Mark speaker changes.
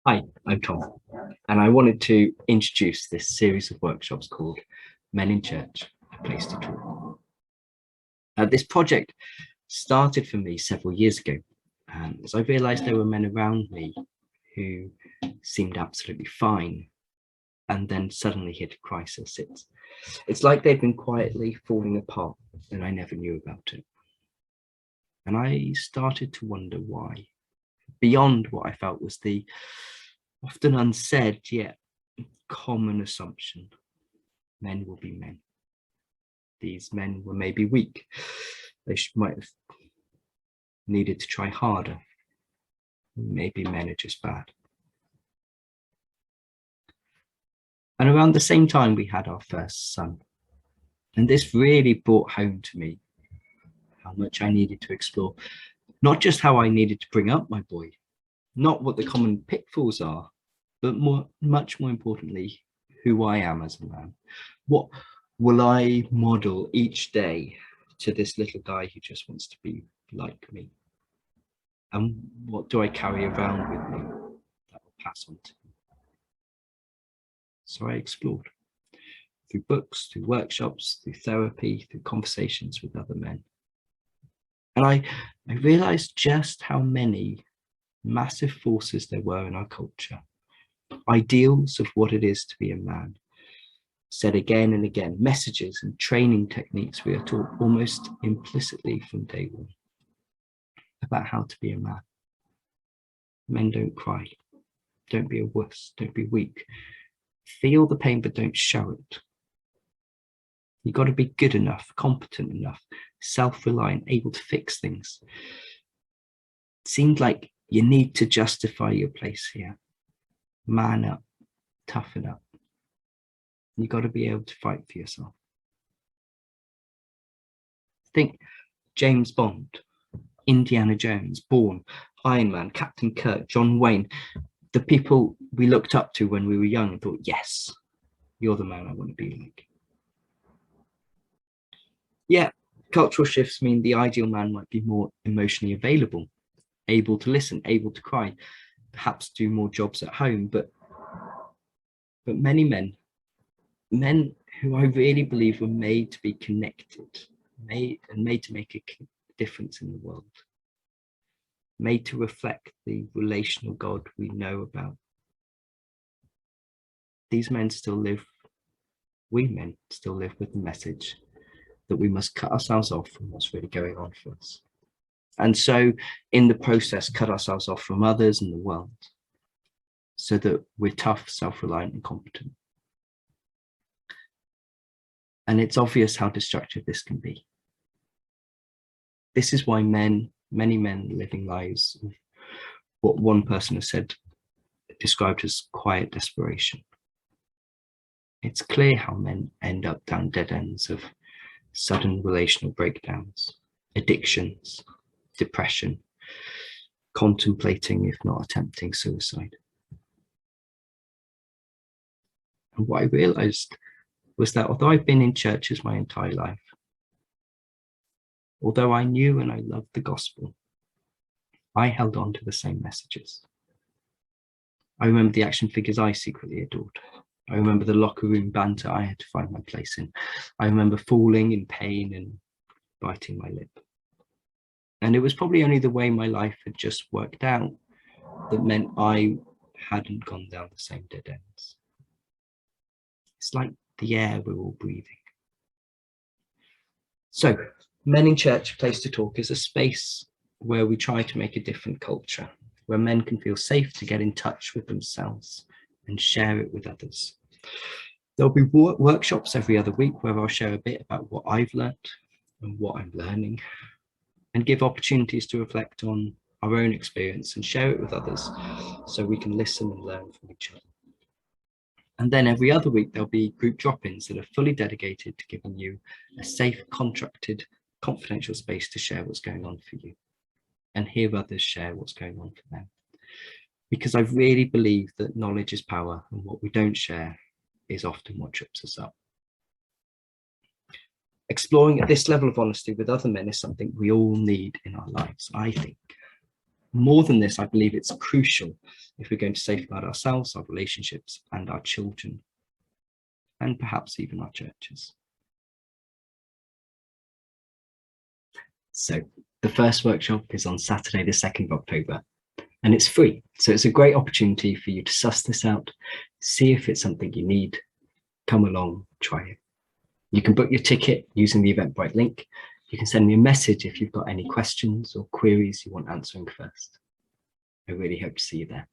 Speaker 1: Hi, I'm Tom, and I wanted to introduce this series of workshops called Men in Church, A Place to Talk. This project started for me several years ago, as I realised there were men around me who seemed absolutely fine and then suddenly hit a crisis. It's like they'd been quietly falling apart and I never knew about it. And I started to wonder why, beyond what I felt was the often unsaid yet common assumption: men will be men. These men were maybe weak. They might have needed to try harder. Maybe men are just bad. And around the same time, we had our first son. And this really brought home to me how much I needed to explore, not just how I needed to bring up my boy, not what the common pitfalls are, but much more importantly, who I am as a man. What will I model each day to this little guy who just wants to be like me? And what do I carry around with me that will pass on to him? So I explored through books, through workshops, through therapy, through conversations with other men. And I realized just how many massive forces there were in our culture, ideals of what it is to be a man, said again and again, messages and training techniques we are taught almost implicitly from day one about how to be a man. Men don't cry, don't be a wuss, don't be weak. Feel the pain, but don't show it. You've got to be good enough, competent enough, self-reliant, able to fix things. It seemed like you need to justify your place here. Man up, toughen up. You've got to be able to fight for yourself. Think James Bond, Indiana Jones, Bourne, Iron Man, Captain Kirk, John Wayne, the people we looked up to when we were young and thought, yes, you're the man I want to be like. Yeah, cultural shifts mean the ideal man might be more emotionally available, able to listen, able to cry, perhaps do more jobs at home, but many men who I really believe were made to be connected, made to make a difference in the world, made to reflect the relational God we know about. These men still live, we men still live with the message that we must cut ourselves off from what's really going on for us. And so in the process, cut ourselves off from others and the world so that we're tough, self-reliant and competent. And it's obvious how destructive this can be. This is why many men living lives of what one person has said, described as quiet desperation. It's clear how men end up down dead ends of sudden relational breakdowns, addictions, depression, contemplating, if not attempting, suicide. And what I realized was that although I've been in churches my entire life, although I knew and I loved the gospel, I held on to the same messages. I remember the action figures I secretly adored. I remember the locker room banter I had to find my place in. I remember falling in pain and biting my lip. And it was probably only the way my life had just worked out that meant I hadn't gone down the same dead ends. It's like the air we're all breathing. So, Men in Church, A Place to Talk is a space where we try to make a different culture, where men can feel safe to get in touch with themselves and share it with others. There'll be workshops every other week where I'll share a bit about what I've learned and what I'm learning, and give opportunities to reflect on our own experience and share it with others so we can listen and learn from each other. And then every other week, there'll be group drop-ins that are fully dedicated to giving you a safe, contracted, confidential space to share what's going on for you and hear others share what's going on for them. Because I really believe that knowledge is power, and what we don't share is often what trips us up. Exploring at this level of honesty with other men is something we all need in our lives, I think. More than this, I believe it's crucial if we're going to safeguard ourselves, our relationships, and our children, and perhaps even our churches. So the first workshop is on Saturday, the 2nd of October, and it's free. So it's a great opportunity for you to suss this out, see if it's something you need, come along, try it. You can book your ticket using the Eventbrite link. You can send me a message if you've got any questions or queries you want answering first. I really hope to see you there.